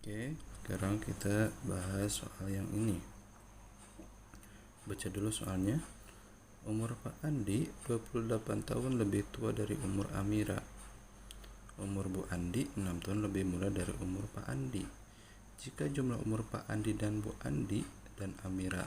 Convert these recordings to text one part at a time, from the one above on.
Oke, sekarang kita bahas soal yang ini. Baca dulu soalnya. Umur Pak Andi 28 tahun lebih tua dari umur Amira. Umur Bu Andi 6 tahun lebih muda dari umur Pak Andi. Jika jumlah umur Pak Andi dan Bu Andi dan Amira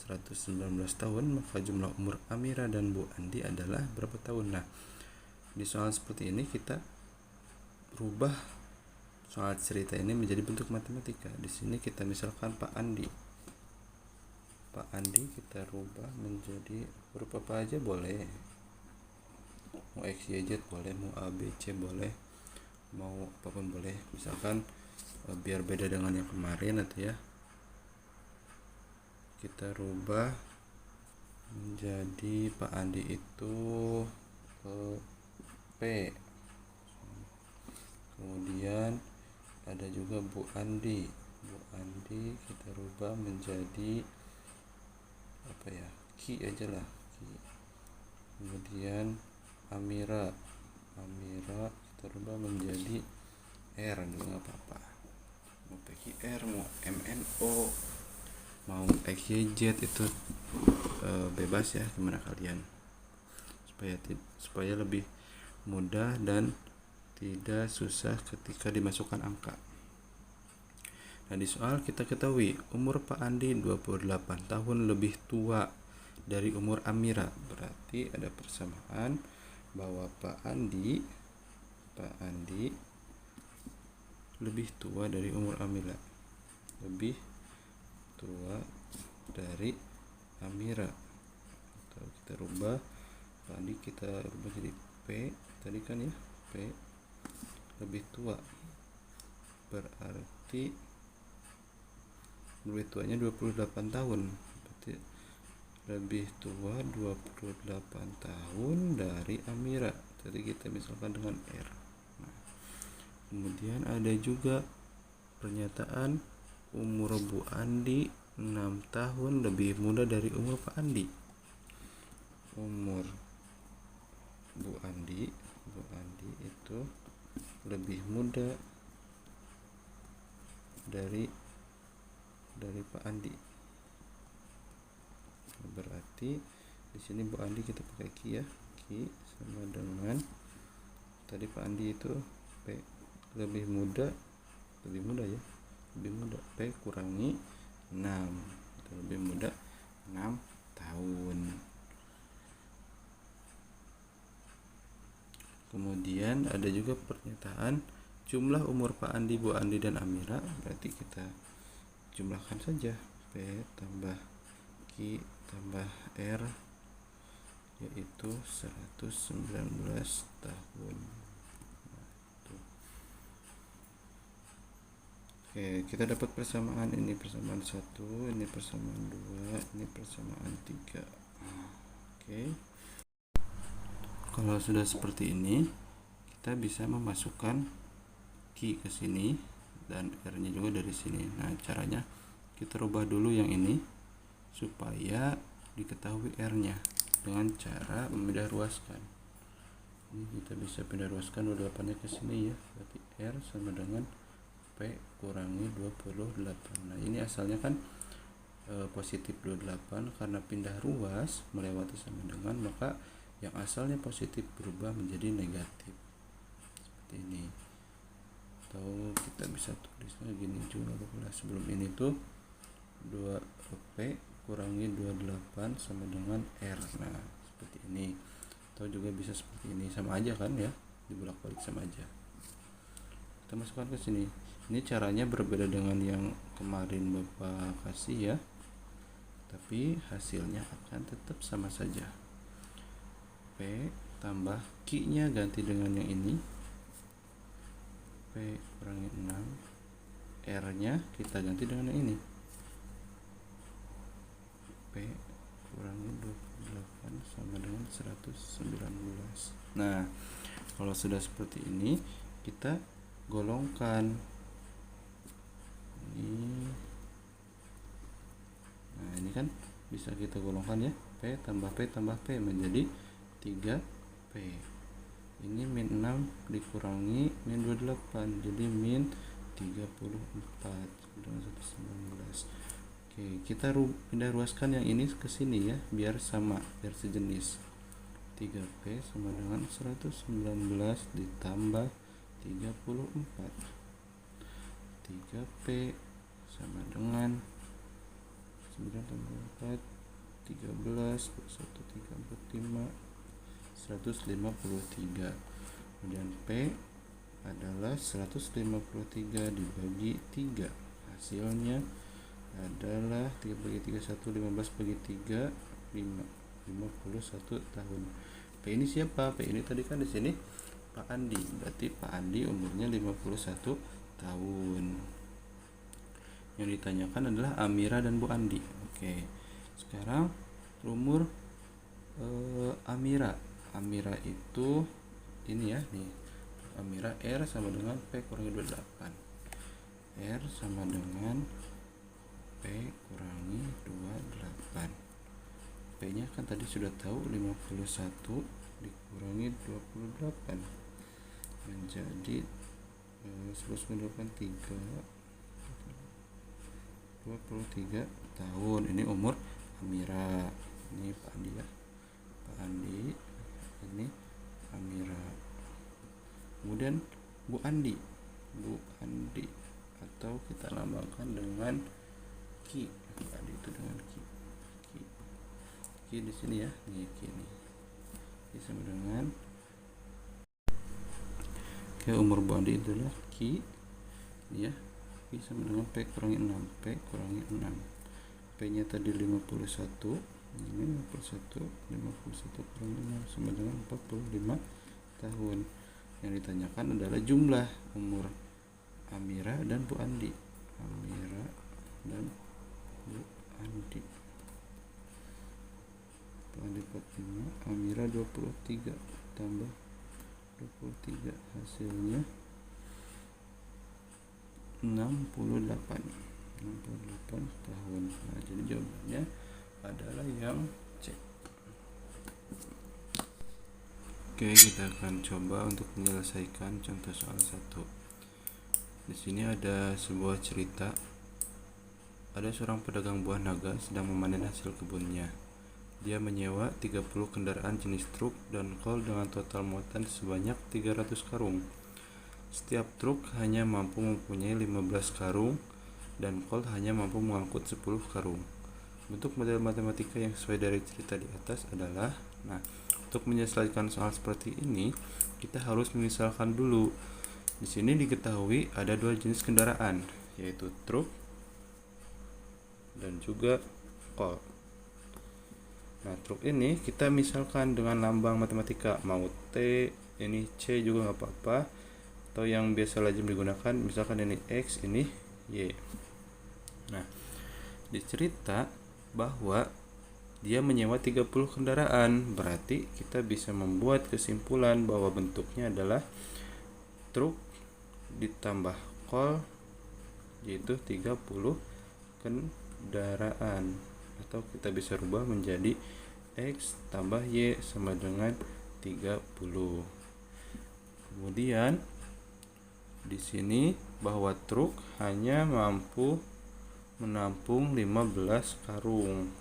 119 tahun, maka jumlah umur Amira dan Bu Andi adalah berapa tahun? Nah, di soal seperti ini kita rubah soal cerita ini menjadi bentuk matematika. Di sini kita misalkan Pak Andi kita rubah menjadi huruf apa aja boleh, mau X, Y, Z boleh, mau A, B, C boleh, mau apapun boleh. Misalkan biar beda dengan yang kemarin atau ya, kita rubah menjadi Pak Andi itu P. Kemudian ada juga Bu Andi kita rubah menjadi apa ya, Ki aja lah, Ki. Kemudian Amira kita rubah menjadi R juga nggak apa-apa, mau PQR mau MNO mau XYZ itu bebas ya, gimana kalian, supaya lebih mudah dan tidak susah ketika dimasukkan angka. Nah, di soal kita ketahui umur Pak Andi 28 tahun lebih tua dari umur Amira. Berarti ada persamaan bahwa Pak Andi lebih tua dari umur Amira. Lebih tua dari Amira. Atau kita rubah Pak Andi kita rubah jadi P. Tadi kan ya, P lebih tua. Berarti lebih tuanya 28 tahun. Berarti lebih tua 28 tahun dari Amira. Jadi kita misalkan dengan R. Nah, kemudian ada juga pernyataan umur Bu Andi 6 tahun lebih muda dari umur Pak Andi. Umur Bu Andi itu lebih muda dari Pak Andi. Berarti di sini Bu Andi kita pakai Ki ya. Ki sama dengan tadi Pak Andi itu P lebih muda ya. Lebih muda P kurangi 6. Itu lebih muda 6 tahun. Kemudian ada juga pernyataan jumlah umur Pak Andi, Bu Andi dan Amira. Berarti kita jumlahkan saja, P tambah Q tambah R, yaitu 119 tahun. Oke, kita dapat persamaan ini persamaan 1, ini persamaan 2, ini persamaan 3. Oke. Kalau sudah seperti ini, kita bisa memasukkan Q ke sini dan R-nya juga dari sini. Nah, caranya kita rubah dulu yang ini supaya diketahui R-nya dengan cara memindah ruaskan. Ini kita bisa pindah ruaskan 28-nya ke sini ya. Berarti R sama dengan P kurangi 28. Nah, ini asalnya kan positif 28, karena pindah ruas melewati sama dengan, maka yang asalnya positif berubah menjadi negatif. Seperti ini. Atau kita bisa tulisnya gini juga, sebelum ini tuh 2P kurangi 28 sama dengan R. Nah, seperti ini. Atau juga bisa seperti ini, sama aja kan ya, dibolak-balik sama aja. Kita masukkan ke sini. Ini caranya berbeda dengan yang kemarin Bapak kasih ya, tapi hasilnya akan tetap sama saja. P tambah Q-nya ganti dengan yang ini, P kurangi 6, R-nya kita ganti dengan yang ini, P kurangi 28 sama dengan 119. Nah, kalau sudah seperti ini, kita golongkan ini. Nah, ini kan bisa kita golongkan ya, P tambah P menjadi 3P. Ini min 6 dikurangi min 28, jadi min 34 dengan 119. Oke, kita pindah ruaskan yang ini ke sini ya, biar sama, biar sejenis. 3P sama dengan 119 ditambah 34. 3P sama dengan 9 tambah 4 13 plus 1 3 4 5 153. Kemudian P adalah 153 dibagi 3. Hasilnya adalah 3 bagi 3 1, 15 bagi 3 5, 51 tahun. P ini siapa? P ini tadi kan di sini Pak Andi. Berarti Pak Andi umurnya 51 tahun. Yang ditanyakan adalah Amira dan Bu Andi. Oke. Sekarang umur Amira. Amira itu ini ya, nih. Amira R sama dengan P kurangi 28. R sama dengan P kurangi 28. P nya kan tadi sudah tahu, 51 dikurangi 28 menjadi 23 tahun. Ini umur Amira. Ini Pak Andi ya, Pak Andi. Ini Amira. Kemudian Bu Andi. Bu Andi atau kita lambangkan dengan Ki. Bu Andi itu dengan Ki. Ki di sini ya, nih Ki ini. Ki sama dengan umur Bu Andi adalah Ki ya. Ki sama dengan P kurangi 6. P kurangi 6. P nya tadi 51. Ini 51 kurangi 6 sama dengan 45 tahun. Yang ditanyakan adalah jumlah umur Amira dan Bu Andi. Amira dan Bu Andi. Bu Andi 45, Amira 23 tambah 23, hasilnya 68 tahun. Nah, jadi jawabannya adalah yang C. Oke, kita akan coba untuk menyelesaikan contoh soal 1. Di sini ada sebuah cerita. Ada seorang pedagang buah naga sedang memanen hasil kebunnya. Dia menyewa 30 kendaraan jenis truk dan kol dengan total muatan sebanyak 300 karung. Setiap truk hanya mampu mempunyai 15 karung dan kol hanya mampu mengangkut 10 karung. Bentuk model matematika yang sesuai dari cerita di atas adalah, untuk menyelesaikan soal seperti ini, kita harus memisalkan dulu. Di sini diketahui ada dua jenis kendaraan, yaitu truk dan juga kol. Nah, truk ini kita misalkan dengan lambang matematika, mau T, ini C juga nggak apa-apa, atau yang biasa lazim digunakan, misalkan ini X, ini Y. Nah, dicerita bahwa dia menyewa 30 kendaraan, berarti kita bisa membuat kesimpulan bahwa bentuknya adalah truk ditambah kol, yaitu 30 kendaraan, atau kita bisa rubah menjadi X tambah Y sama dengan 30. Kemudian di sini bahwa truk hanya mampu menampung 15 karung,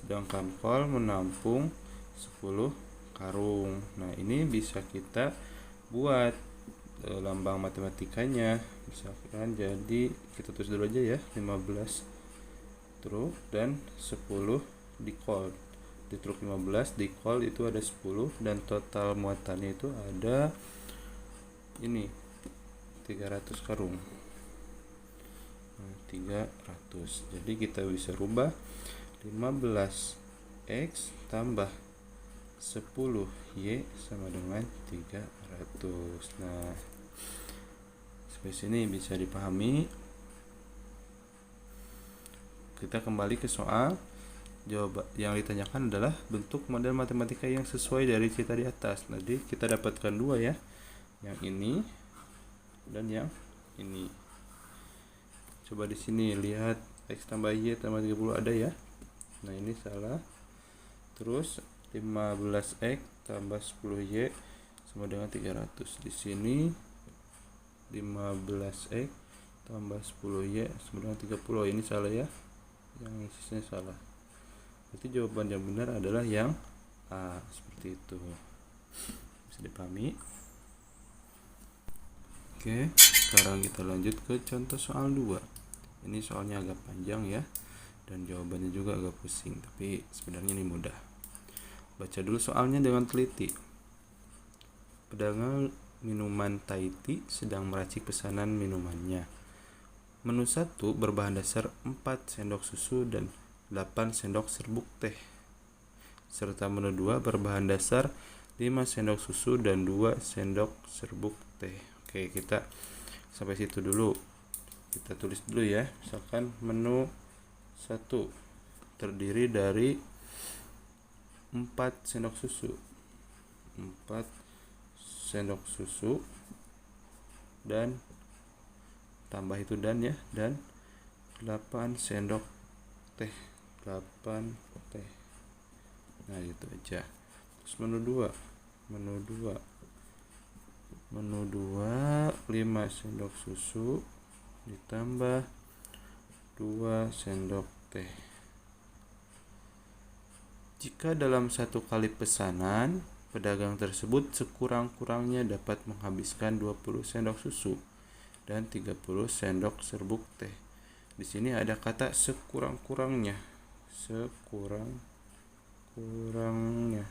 sedangkan kol menampung 10 karung. Nah, ini bisa kita buat lambang matematikanya. Misalkan jadi kita tulis dulu aja ya, 15 truk dan 10 di kol. Di truk 15, di kol itu ada 10, dan total muatannya itu ada ini 300 karung. 300. Jadi kita bisa rubah 15X tambah 10Y sama dengan 300. Nah, sampai sini bisa dipahami. Kita kembali ke soal. Jawab yang ditanyakan adalah bentuk model matematika yang sesuai dari cerita di atas. Jadi kita dapatkan dua ya, yang ini dan yang ini. Coba di sini lihat X tambah Y tambah 30 ada ya. Nah, ini salah. Terus 15X tambah 10Y sama dengan 300. Di sini 15x tambah 10y sama dengan 30. Ini salah ya, yang sisanya salah. Berarti jawaban yang benar adalah yang A, seperti itu. Bisa dipahami? Oke, sekarang kita lanjut ke contoh soal 2. Ini soalnya agak panjang ya, dan jawabannya juga agak pusing, tapi sebenarnya ini mudah. Baca dulu soalnya dengan teliti. Pedagang minuman Thai tea sedang meracik pesanan minumannya. Menu 1 berbahan dasar 4 sendok susu dan 8 sendok serbuk teh. Serta menu 2 berbahan dasar 5 sendok susu dan 2 sendok serbuk teh. Oke, kita sampai situ dulu. Kita tulis dulu ya. Misalkan menu 1 terdiri dari 4 sendok susu. 4 sendok susu dan tambah itu dan ya, dan 8 sendok teh. 8 teh. Nah, itu aja. Terus menu 2 5 sendok susu ditambah 2 sendok teh. Jika dalam satu kali pesanan pedagang tersebut sekurang-kurangnya dapat menghabiskan 20 sendok susu dan 30 sendok serbuk teh. Di sini ada kata sekurang-kurangnya. Sekurang-kurangnya.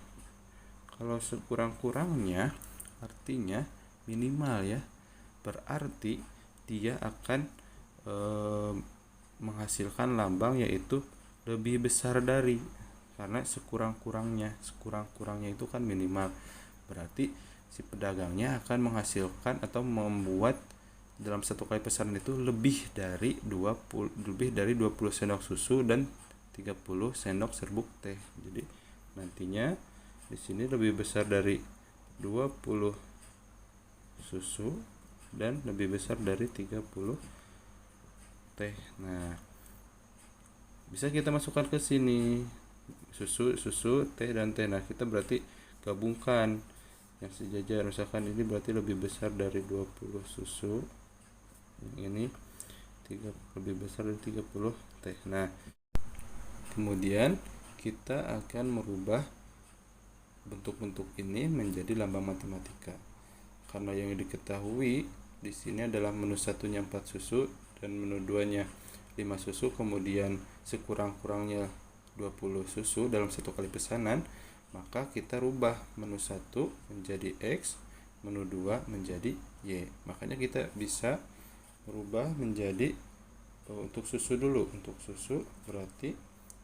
Kalau sekurang-kurangnya artinya minimal ya. Berarti dia akan menghasilkan lambang yaitu lebih besar dari, karena sekurang-kurangnya itu kan minimal, berarti si pedagangnya akan menghasilkan atau membuat dalam satu kali pesanan itu lebih dari 20 sendok susu dan 30 sendok serbuk teh. Jadi nantinya di sini lebih besar dari 20 susu dan lebih besar dari 30 teh. Nah, bisa kita masukkan ke sini susu, teh dan teh. Nah, kita berarti gabungkan yang sejajar. Misalkan ini berarti lebih besar dari 20 susu. Yang ini lebih besar dari 30 teh. Nah, kemudian kita akan merubah bentuk-bentuk ini menjadi lambang matematika. Karena yang diketahui di sini adalah menu 1-nya 4 susu dan menu 2-nya 5 susu, kemudian sekurang-kurangnya 20 susu dalam satu kali pesanan, maka kita rubah menu 1 menjadi X, menu 2 menjadi Y. Makanya kita bisa merubah menjadi untuk susu dulu. Untuk susu berarti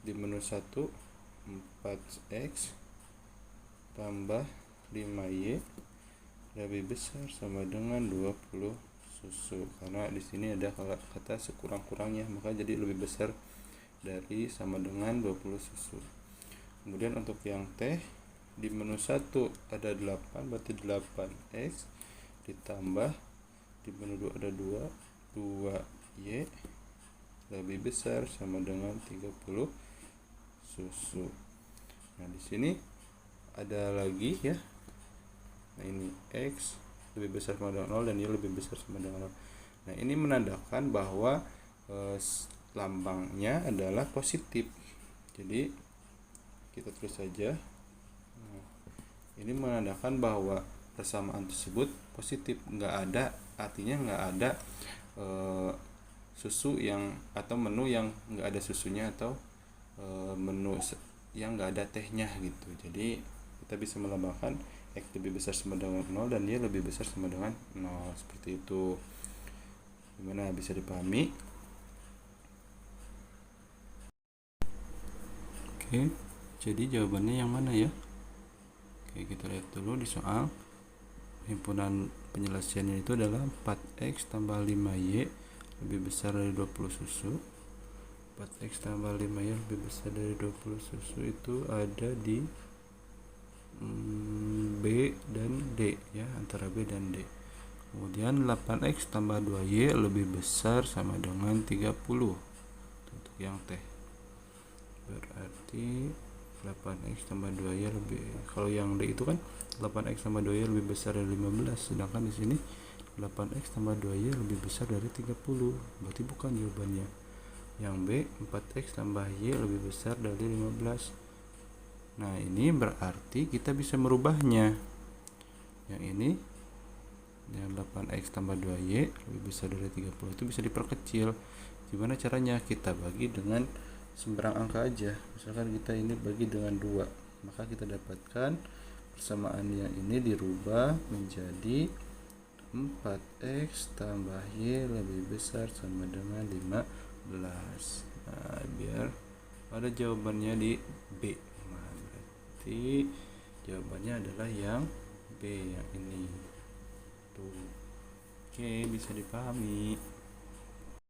di menu 1 4X tambah 5Y lebih besar sama dengan 20 susu. Karena di sini ada kata sekurang-kurangnya, maka jadi lebih besar dari sama dengan 20 susu. Kemudian untuk yang teh di menu 1 ada 8, berarti 8X ditambah di menu 2 ada 2Y lebih besar sama dengan 30 susu. Nah, di sini ada lagi ya. Nah, ini X lebih besar sama dengan 0 dan Y lebih besar sama dengan 0. Nah, ini menandakan bahwa lambangnya adalah positif. Jadi kita tulis saja. Nah, ini menandakan bahwa persamaan tersebut positif, artinya nggak ada susu yang atau menu yang nggak ada susunya, atau menu yang nggak ada tehnya gitu. Jadi kita bisa melambangkan X lebih besar sama dengan 0 dan Y lebih besar sama dengan 0, seperti itu. Gimana, bisa dipahami? Oke, jadi jawabannya yang mana ya? Oke, kita lihat dulu di soal. Himpunan penyelesaiannya itu adalah 4X tambah 5Y lebih besar dari 20 susu. 4X tambah 5Y lebih besar dari 20 susu itu ada di B dan D ya, antara B dan D. Kemudian 8X tambah 2Y lebih besar sama dengan 30 untuk yang teh. Berarti 8X tambah 2Y lebih, kalau yang D itu kan 8X tambah 2Y lebih besar dari 15, sedangkan di sini 8x tambah 2y lebih besar dari 30. Berarti bukan jawabannya. Yang B, 4x tambah y lebih besar dari 15. Nah, ini berarti kita bisa merubahnya. Yang ini, yang 8x tambah 2y lebih besar dari 30 itu bisa diperkecil. Gimana caranya? Kita bagi dengan sembarang angka aja. Misalkan kita ini bagi dengan 2, maka kita dapatkan persamaan yang ini dirubah menjadi 4x tambah y lebih besar sama dengan 15. Nah, biar ada jawabannya di B. Nah, berarti jawabannya adalah yang B, yang ini tuh. Oke, bisa dipahami.